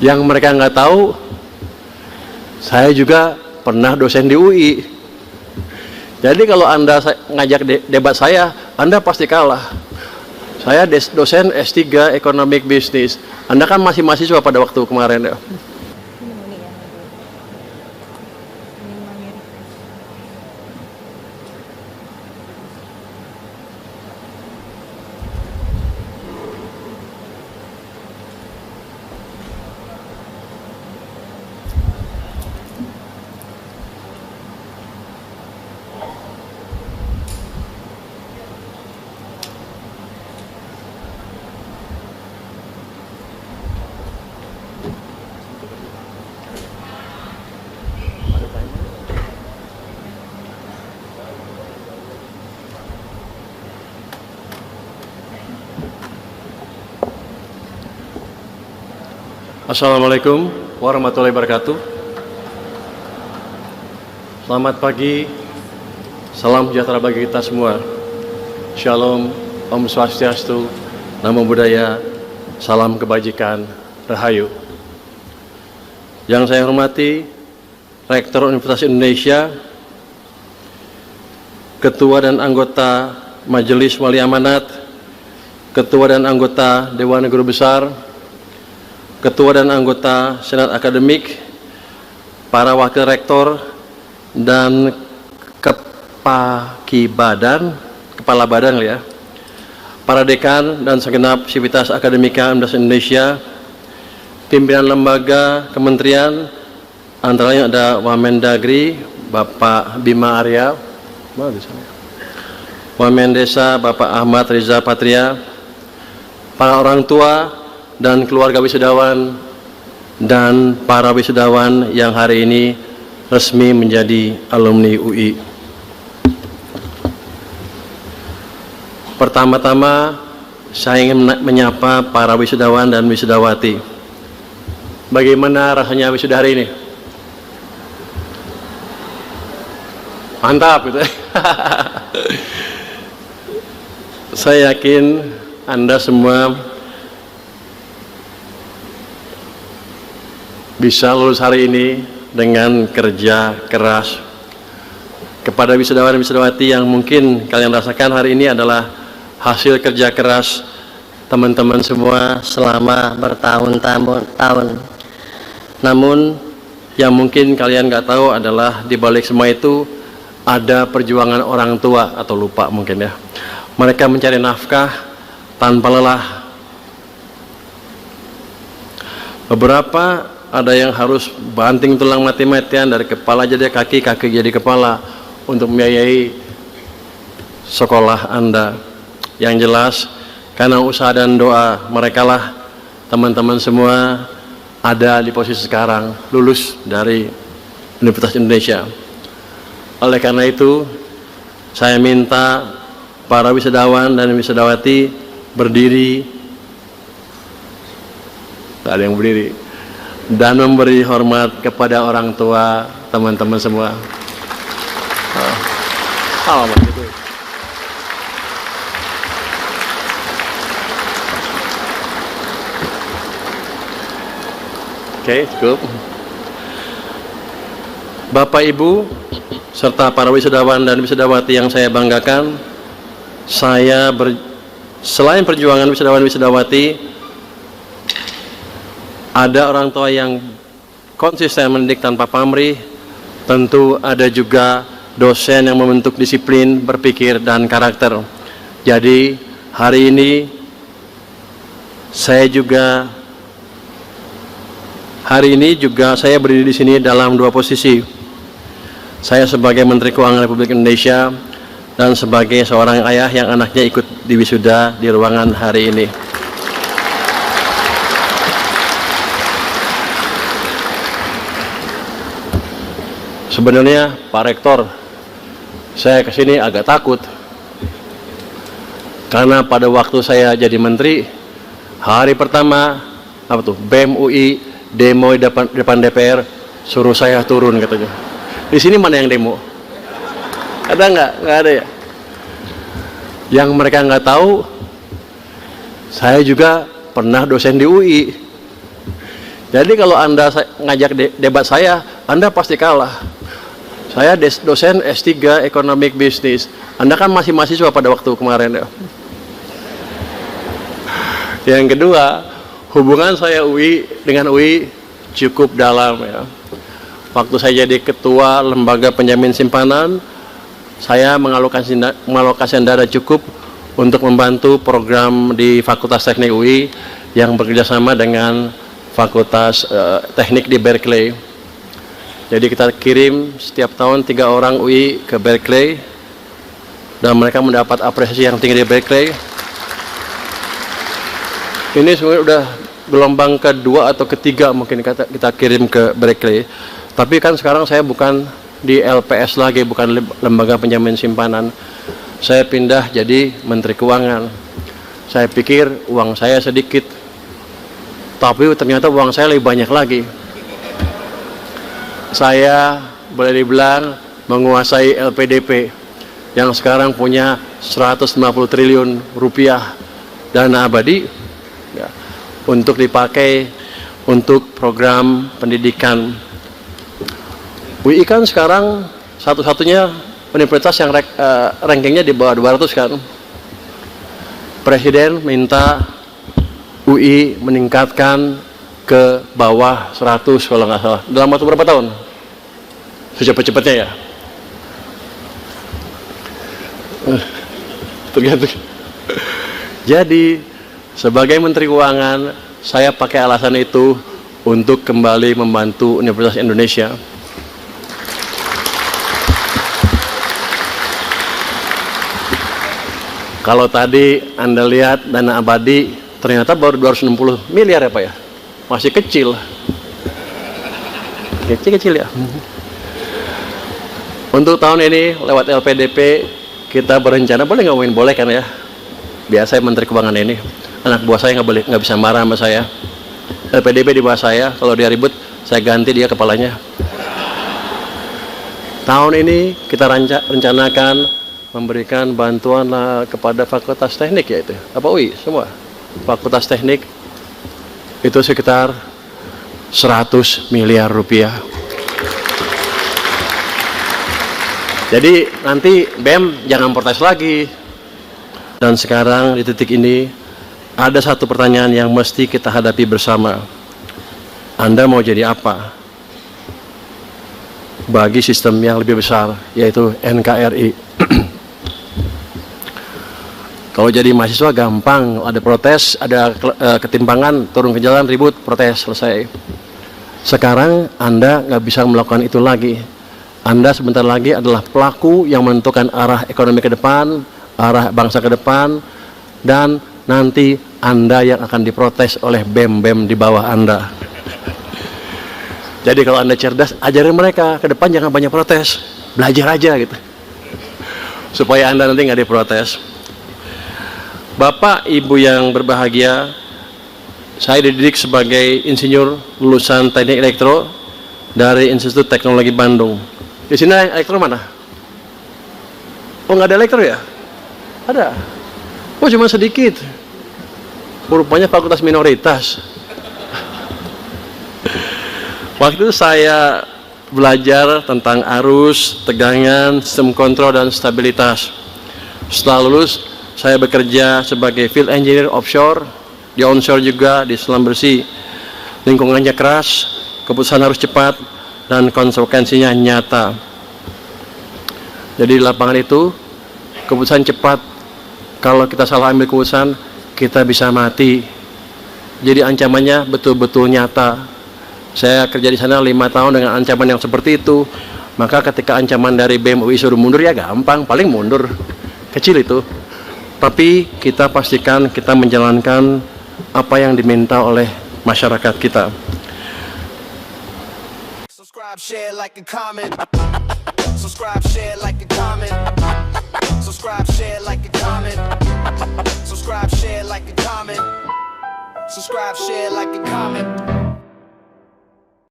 Yang mereka nggak tahu, saya juga pernah dosen di UI. Jadi kalau Anda ngajak debat saya, Anda pasti kalah. Saya dosen S3 Economic Business. Anda kan masih mahasiswa pada waktu kemarin ya. Assalamualaikum warahmatullahi wabarakatuh. Selamat pagi, salam sejahtera bagi kita semua. Shalom, Om Swastiastu, Namo Buddhaya, salam kebajikan, Rahayu. Yang saya hormati Rektor Universitas Indonesia, Ketua dan anggota Majelis Wali Amanat, Ketua dan anggota Dewan Guru Besar, Ketua dan anggota Senat Akademik, para wakil rektor dan kepala badan ya, para dekan dan segenap sivitas akademika Universitas Indonesia, pimpinan lembaga kementerian, antaranya ada Wamendagri Bapak Bima Arya, Wamendesa Bapak Ahmad Riza Patria, para orang tua dan keluarga wisudawan dan para wisudawan yang hari ini resmi menjadi alumni UI. Pertama-tama saya ingin menyapa para wisudawan dan wisudawati. Bagaimana rasanya wisuda hari ini? Mantap gitu. Saya yakin Anda semua bisa lulus hari ini dengan kerja keras. Kepada wisudawan dan wisudawati yang mungkin kalian rasakan hari ini adalah hasil kerja keras teman-teman semua selama bertahun-tahun. Namun yang mungkin kalian nggak tahu adalah di balik semua itu ada perjuangan orang tua atau lupa mungkin ya. Mereka mencari nafkah tanpa lelah. Beberapa ada yang harus banting tulang mati-matian dari kepala jadi kaki, kaki jadi kepala untuk membiayai sekolah Anda. Yang jelas karena usaha dan doa mereka lah teman-teman semua ada di posisi sekarang, lulus dari Universitas Indonesia. Oleh karena itu saya minta para wisudawan dan wisudawati berdiri, tak ada yang berdiri, dan memberi hormat kepada orang tua teman-teman semua. Alamat itu. Oke, cukup. Bapak Ibu serta para wisudawan dan wisudawati yang saya banggakan, selain perjuangan wisudawan wisudawati, ada orang tua yang konsisten mendidik tanpa pamrih, tentu ada juga dosen yang membentuk disiplin, berpikir, dan karakter. Jadi hari ini saya berdiri di sini dalam dua posisi. Saya sebagai Menteri Keuangan Republik Indonesia dan sebagai seorang ayah yang anaknya ikut di wisuda di ruangan hari ini. Sebenarnya Pak Rektor, saya kesini agak takut karena pada waktu saya jadi menteri, hari pertama BEM UI demo di depan DPR, suruh saya turun katanya. Di sini mana yang demo? Ada nggak? Nggak ada ya. Yang mereka nggak tahu, saya juga pernah dosen di UI. Jadi kalau Anda ngajak debat saya, Anda pasti kalah. Saya dosen S3 Economic Business. Anda kan masih mahasiswa pada waktu kemarin ya. Yang kedua, hubungan saya dengan UI cukup dalam ya. Waktu saya jadi ketua lembaga penjamin simpanan, saya mengalokasikan dana cukup untuk membantu program di Fakultas Teknik UI yang bekerjasama dengan Fakultas Teknik di Berkeley. Jadi kita kirim setiap tahun 3 orang UI ke Berkeley dan mereka mendapat apresiasi yang tinggi di Berkeley. Ini sebenarnya udah gelombang kedua atau ketiga mungkin kita kirim ke Berkeley. Tapi kan sekarang saya bukan di LPS lagi, bukan lembaga penjamin simpanan. Saya pindah jadi Menteri Keuangan. Saya pikir uang saya sedikit, tapi ternyata uang saya lebih banyak lagi. Saya boleh dibilang menguasai LPDP yang sekarang punya 150 triliun rupiah dana abadi ya, untuk dipakai untuk program pendidikan. UI kan sekarang satu-satunya universitas yang rankingnya di bawah 200 kan. Presiden minta UI meningkatkan ke bawah 100 kalau nggak salah. Dalam waktu berapa tahun? Secepat-cepatnya ya. Tergantung. Jadi sebagai Menteri Keuangan, saya pakai alasan itu untuk kembali membantu Universitas Indonesia. Kalau tadi Anda lihat dana abadi ternyata baru 260 miliar ya Pak ya. Masih kecil. Kecil ya. Untuk tahun ini lewat LPDP kita berencana, boleh ngomongin boleh kan ya. Biasa Menteri Keuangan ini. Anak buah saya nggak bisa marah sama saya. LPDP di bawah saya, kalau dia ribut saya ganti dia kepalanya. Tahun ini kita rencanakan memberikan bantuan kepada Fakultas Teknik yaitu apa UI semua. Fakultas Teknik itu sekitar 100 miliar rupiah. Jadi nanti BEM jangan protes lagi. Dan sekarang di titik ini ada satu pertanyaan yang mesti kita hadapi bersama. Anda mau jadi apa bagi sistem yang lebih besar, yaitu NKRI? Kalau jadi mahasiswa gampang, ada protes, ada ketimpangan, turun ke jalan, ribut, protes, selesai. Sekarang Anda nggak bisa melakukan itu lagi. Anda sebentar lagi adalah pelaku yang menentukan arah ekonomi ke depan, arah bangsa ke depan, dan nanti Anda yang akan diprotes oleh BEM-BEM di bawah Anda. Jadi kalau Anda cerdas, ajarin mereka, ke depan jangan banyak protes, belajar aja gitu. Supaya Anda nanti nggak diprotes. Bapak, Ibu yang berbahagia, saya dididik sebagai insinyur lulusan Teknik Elektro dari Institut Teknologi Bandung. Di sini elektro mana? Oh, nggak ada elektro ya? Ada. Oh, cuma sedikit. Rupanya fakultas minoritas. Waktu itu saya belajar tentang arus, tegangan, sistem kontrol, dan stabilitas. Setelah lulus, saya bekerja sebagai field engineer offshore, di onshore juga, di selam bersih. Lingkungannya keras, keputusan harus cepat, dan konsekuensinya nyata. Jadi di lapangan itu, keputusan cepat, kalau kita salah ambil keputusan, kita bisa mati. Jadi ancamannya betul-betul nyata. Saya kerja di sana 5 tahun dengan ancaman yang seperti itu. Maka ketika ancaman dari BEM UI suruh mundur, ya gampang, paling mundur. Kecil itu. Tapi kita pastikan kita menjalankan apa yang diminta oleh masyarakat kita. Subscribe, share, like, and comment. Subscribe, share, like, and comment. Subscribe, share, like, and comment. Subscribe, share, like, and comment. Subscribe, share, like, and comment.